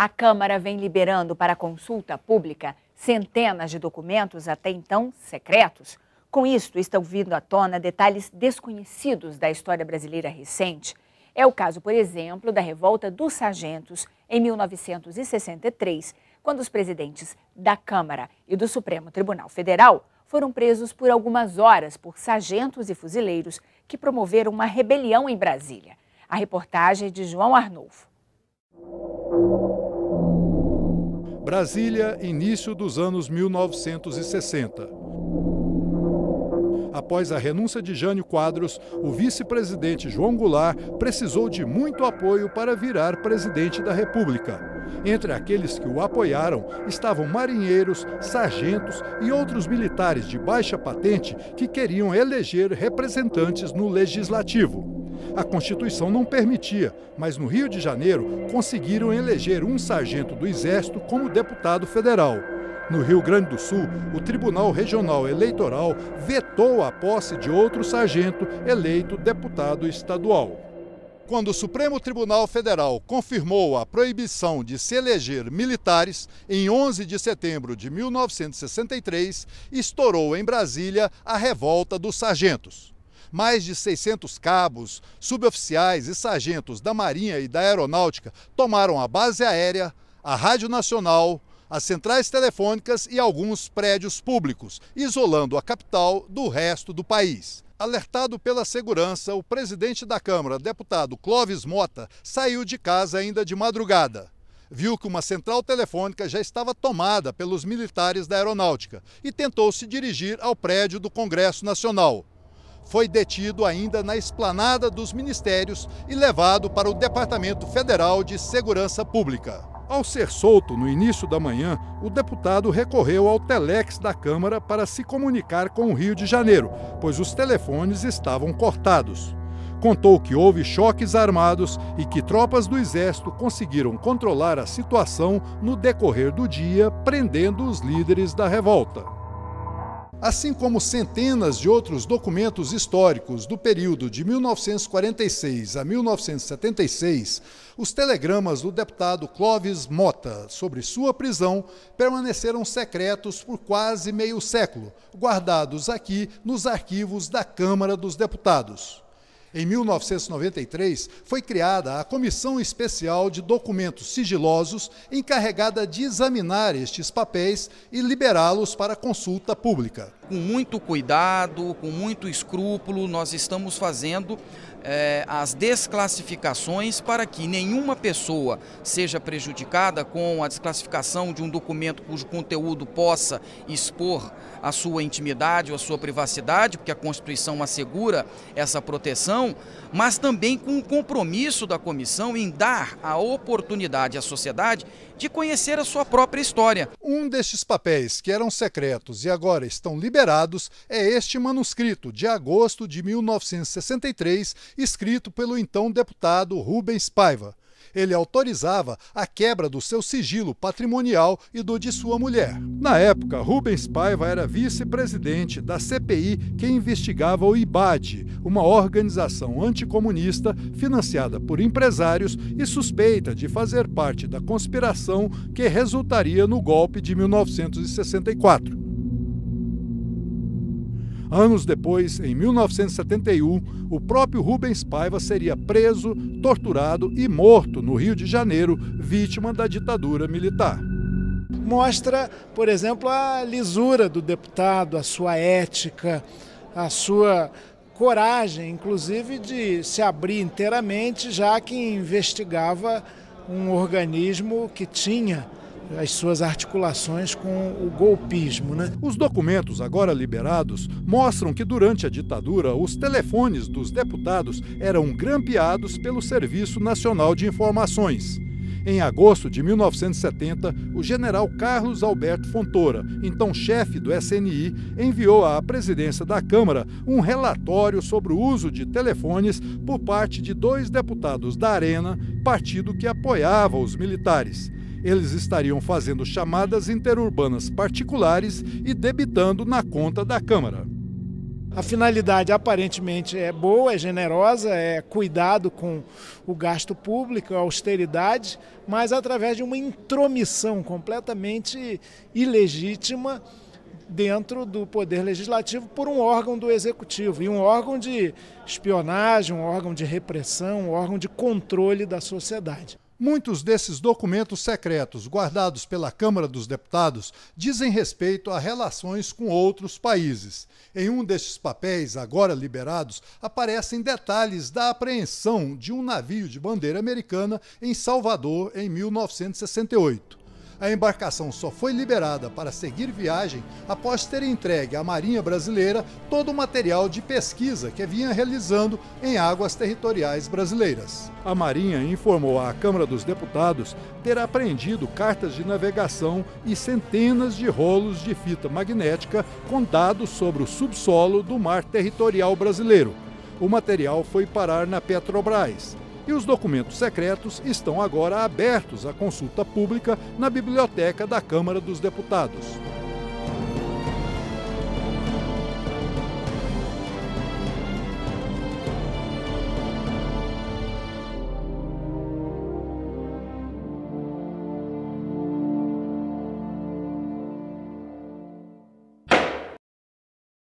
A Câmara vem liberando para consulta pública centenas de documentos até então secretos. Com isto, estão vindo à tona detalhes desconhecidos da história brasileira recente. É o caso, por exemplo, da Revolta dos Sargentos, em 1963, quando os presidentes da Câmara e do Supremo Tribunal Federal foram presos por algumas horas por sargentos e fuzileiros que promoveram uma rebelião em Brasília. A reportagem é de João Arnolfo. Brasília, início dos anos 1960. Após a renúncia de Jânio Quadros, o vice-presidente João Goulart precisou de muito apoio para virar presidente da República. Entre aqueles que o apoiaram estavam marinheiros, sargentos e outros militares de baixa patente que queriam eleger representantes no Legislativo. A Constituição não permitia, mas no Rio de Janeiro conseguiram eleger um sargento do Exército como deputado federal. No Rio Grande do Sul, o Tribunal Regional Eleitoral vetou a posse de outro sargento eleito deputado estadual. Quando o Supremo Tribunal Federal confirmou a proibição de se eleger militares, em 11 de setembro de 1963, estourou em Brasília a Revolta dos Sargentos. Mais de 600 cabos, suboficiais e sargentos da Marinha e da Aeronáutica tomaram a base aérea, a Rádio Nacional, as centrais telefônicas e alguns prédios públicos, isolando a capital do resto do país. Alertado pela segurança, o presidente da Câmara, deputado Clóvis Mota, saiu de casa ainda de madrugada. Viu que uma central telefônica já estava tomada pelos militares da Aeronáutica e tentou se dirigir ao prédio do Congresso Nacional. Foi detido ainda na esplanada dos ministérios e levado para o Departamento Federal de Segurança Pública. Ao ser solto no início da manhã, o deputado recorreu ao telex da Câmara para se comunicar com o Rio de Janeiro, pois os telefones estavam cortados. Contou que houve choques armados e que tropas do Exército conseguiram controlar a situação no decorrer do dia, prendendo os líderes da revolta. Assim como centenas de outros documentos históricos do período de 1946 a 1976, os telegramas do deputado Clóvis Mota sobre sua prisão permaneceram secretos por quase meio século, guardados aqui nos arquivos da Câmara dos Deputados. Em 1993, foi criada a Comissão Especial de Documentos Sigilosos, encarregada de examinar estes papéis e liberá-los para consulta pública. Com muito cuidado, com muito escrúpulo, nós estamos fazendo as desclassificações para que nenhuma pessoa seja prejudicada com a desclassificação de um documento cujo conteúdo possa expor a sua intimidade ou a sua privacidade, porque a Constituição assegura essa proteção, mas também com o compromisso da comissão em dar a oportunidade à sociedade de conhecer a sua própria história. Um destes papéis que eram secretos e agora estão liberados é este manuscrito de agosto de 1963, escrito pelo então deputado Rubens Paiva. Ele autorizava a quebra do seu sigilo patrimonial e do de sua mulher. Na época, Rubens Paiva era vice-presidente da CPI que investigava o IBAD, uma organização anticomunista financiada por empresários e suspeita de fazer parte da conspiração que resultaria no golpe de 1964. Anos depois, em 1971, o próprio Rubens Paiva seria preso, torturado e morto no Rio de Janeiro, vítima da ditadura militar. Mostra, por exemplo, a lisura do deputado, a sua ética, a sua coragem, inclusive, de se abrir inteiramente, já que investigava um organismo que tinha as suas articulações com o golpismo, né? Os documentos agora liberados mostram que durante a ditadura os telefones dos deputados eram grampeados pelo Serviço Nacional de Informações. Em agosto de 1970, o general Carlos Alberto Fontoura, então chefe do SNI, enviou à presidência da Câmara um relatório sobre o uso de telefones por parte de 2 deputados da Arena, partido que apoiava os militares. Eles estariam fazendo chamadas interurbanas particulares e debitando na conta da Câmara. A finalidade aparentemente é boa, é generosa, é cuidado com o gasto público, a austeridade, mas através de uma intromissão completamente ilegítima dentro do Poder Legislativo por um órgão do Executivo, e um órgão de espionagem, um órgão de repressão, um órgão de controle da sociedade. Muitos desses documentos secretos guardados pela Câmara dos Deputados dizem respeito a relações com outros países. Em um destes papéis, agora liberados, aparecem detalhes da apreensão de um navio de bandeira americana em Salvador em 1968. A embarcação só foi liberada para seguir viagem após ter entregue à Marinha Brasileira todo o material de pesquisa que vinha realizando em águas territoriais brasileiras. A Marinha informou à Câmara dos Deputados ter apreendido cartas de navegação e centenas de rolos de fita magnética com dados sobre o subsolo do mar territorial brasileiro. O material foi parar na Petrobras. E os documentos secretos estão agora abertos à consulta pública na biblioteca da Câmara dos Deputados.